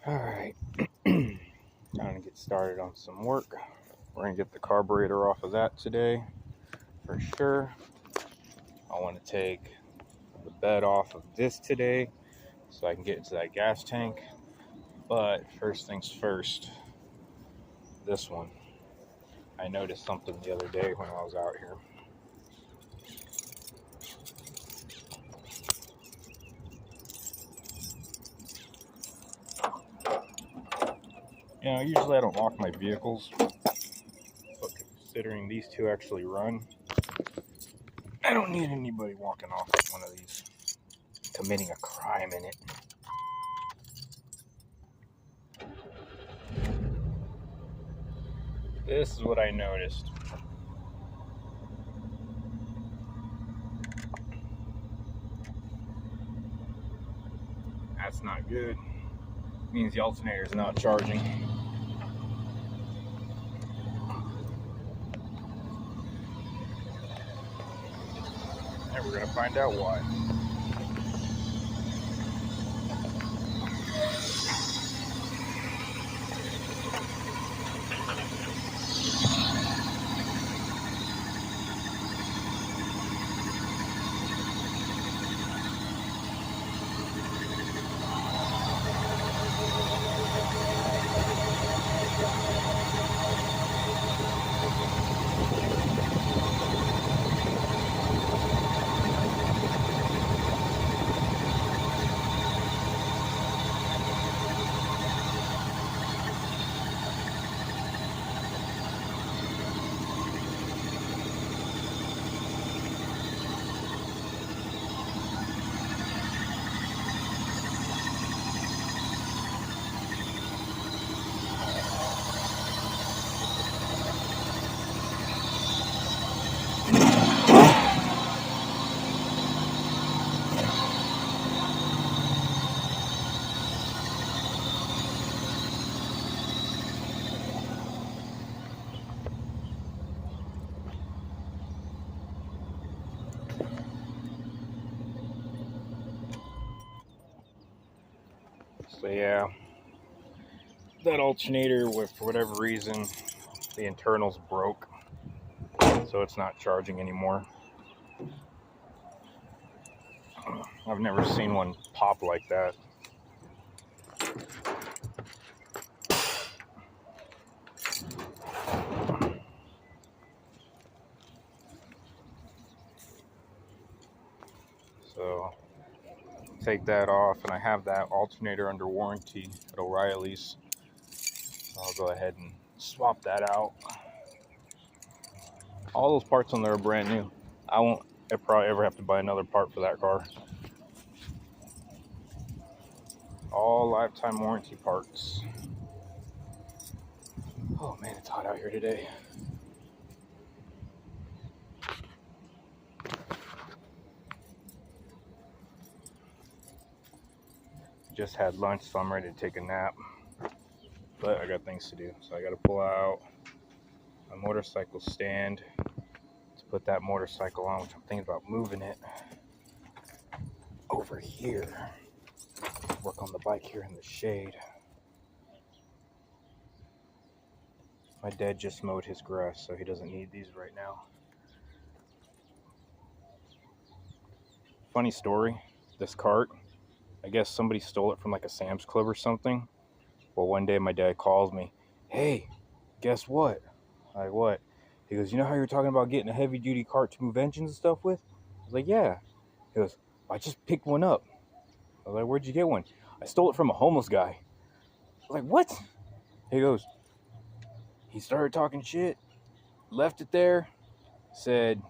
Alright, time to get started on some work. We're going to get the carburetor off of that today, for sure. I want to take the bed off of this today, so I can get into that gas tank. But first things first, this one. I noticed something the other day when I was out here. You know, usually I don't lock my vehicles, but considering these two actually run, I don't need anybody walking off with one of these, committing a crime in it. This is what I noticed. That's not good. Means the alternator is not charging. And we're going to find out why. So yeah, that alternator, for whatever reason, the internals broke, so it's not charging anymore. I've never seen one pop like that. So take that off, and I have that alternator under warranty at O'Reilly's. So I'll go ahead and swap that out. All those parts on there are brand new. I won't probably ever have to buy another part for that car. All lifetime warranty parts. Oh man, it's hot out here today. Just had lunch, so I'm ready to take a nap. But I got things to do. So I got to pull out my motorcycle stand to put that motorcycle on, which I'm thinking about moving it over here. Work on the bike here in the shade. My dad just mowed his grass, so he doesn't need these right now. Funny story, this cart, I guess somebody stole it from like a Sam's Club or something. Well, one day my dad calls me, "Hey, guess what?" I'm like, "What?" He goes, "You know how you're talking about getting a heavy duty cart to move engines and stuff with?" I was like, "Yeah." He goes, "I just picked one up." I was like, "Where'd you get one?" "I stole it from a homeless guy." I was like, "What?" He goes, he started talking shit, left it there, said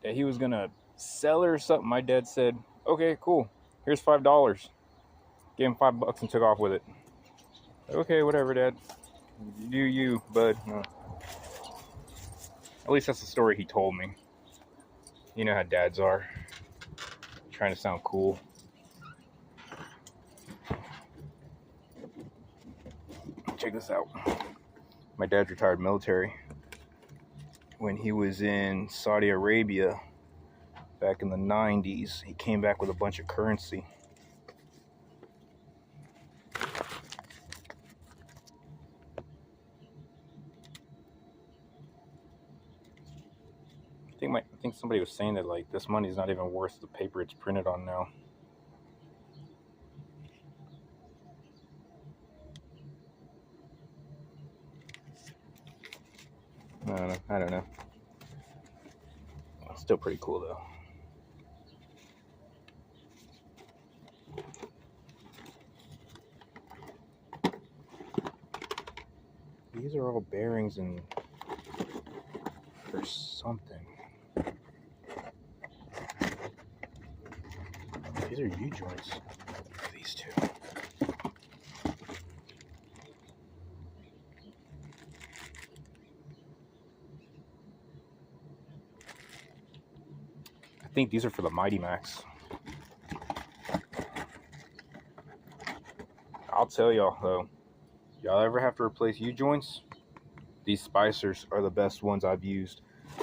that he was gonna sell it or something. My dad said, "Okay, cool. Here's $5. Gave him $5 and took off with it. Okay, whatever, Dad. You do you, bud. No. At least that's the story he told me. You know how dads are. Trying to sound cool. Check this out. My dad's retired military. When he was in Saudi Arabia back in the 90s, he came back with a bunch of currency. think somebody was saying that like this money is not even worth the paper it's printed on now. I don't know. Still pretty cool though. These are all bearings and for something. These are U-joints. These two. I think these are for the Mighty Max. I'll tell y'all though, y'all ever have to replace U-joints? These spicers are the best ones I've used.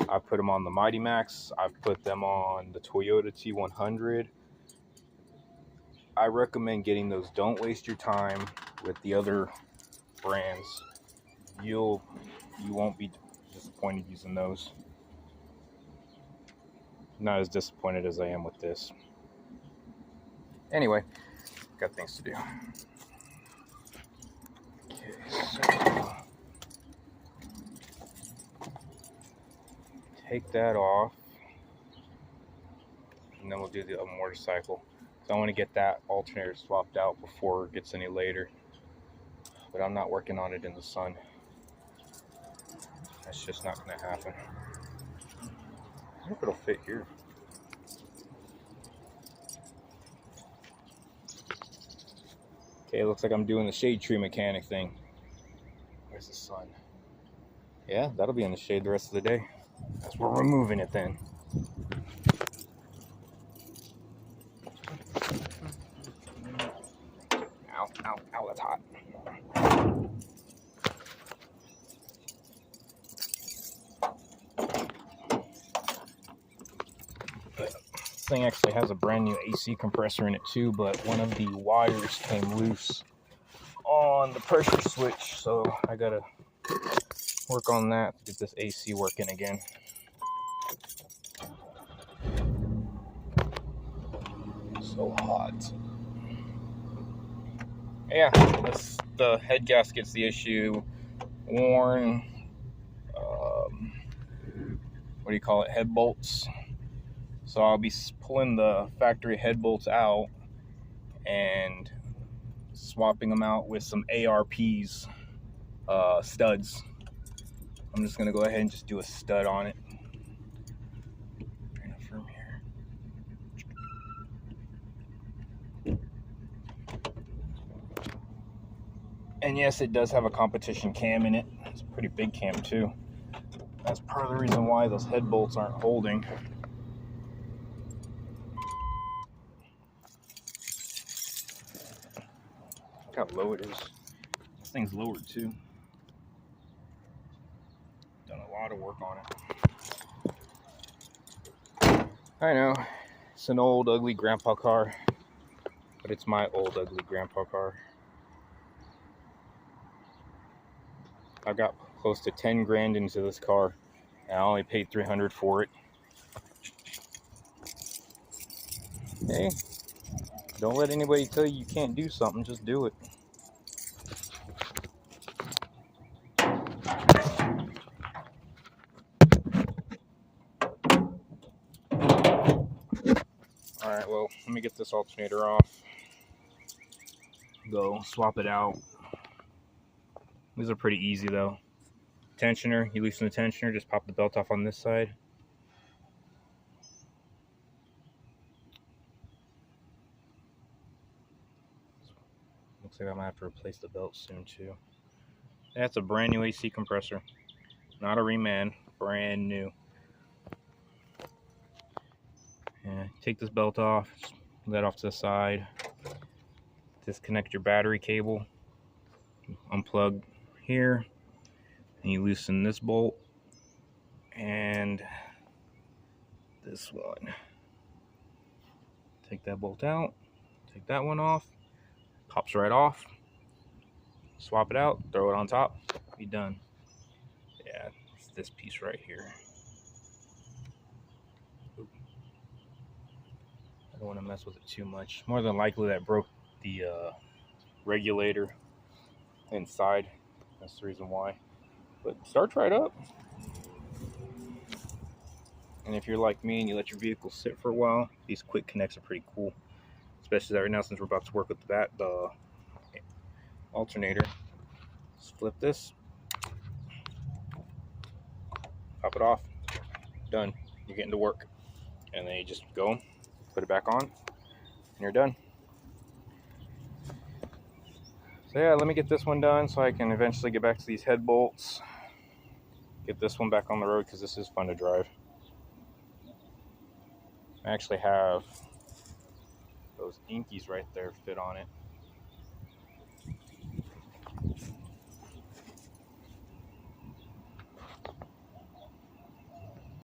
I've put them on the Mighty Max. I've put them on the Toyota T100. I recommend getting those. Don't waste your time with the other brands. You won't be disappointed using those. Not as disappointed as I am with this. Anyway, got things to do. Okay, so take that off, and then we'll do the motorcycle. So I want to get that alternator swapped out before it gets any later. But I'm not working on it in the sun. That's just not going to happen. I hope it'll fit here. Okay, it looks like I'm doing the shade tree mechanic thing. Where's the sun? Yeah, that'll be in the shade the rest of the day. That's where we're moving it then. Ow, ow, ow, that's hot. This thing actually has a brand new AC compressor in it too, but one of the wires came loose on the pressure switch, so I gotta work on that to get this AC working again. So hot. Yeah, the head gasket's the issue. Worn, what do you call it, head bolts. So I'll be pulling the factory head bolts out and swapping them out with some ARPs studs. I'm just gonna go ahead and just do a stud on it. From here. And yes, it does have a competition cam in it. It's a pretty big cam too. That's part of the reason why those head bolts aren't holding. Look how low it is. This thing's lowered too. Done a lot of work on it. I know, it's an old ugly grandpa car, but it's my old ugly grandpa car. I got close to 10 grand into this car, and I only paid $300 for it. Hey, don't let anybody tell you you can't do something, just do it. Alright, well, let me get this alternator off. Go swap it out. These are pretty easy though. Tensioner, you loosen the tensioner, just pop the belt off on this side. Looks like I'm gonna have to replace the belt soon too. That's a brand new AC compressor. Not a reman, brand new. Yeah, take this belt off, just put that off to the side. Disconnect your battery cable. Unplug here. And you loosen this bolt and this one. Take that bolt out, take that one off, pops right off. Swap it out, throw it on top, be done. Yeah, it's this piece right here. Don't want to mess with it too much. More than likely that broke the regulator inside. That's the reason why. But starts right up. And if you're like me and you let your vehicle sit for a while, these quick connects are pretty cool. Especially right now since we're about to work with the alternator. Just flip this, pop it off, done. You're getting to work. And then you just go, put it back on, and you're done. So yeah, let me get this one done so I can eventually get back to these head bolts. Get this one back on the road because this is fun to drive. I actually have those Inkies right there fit on it.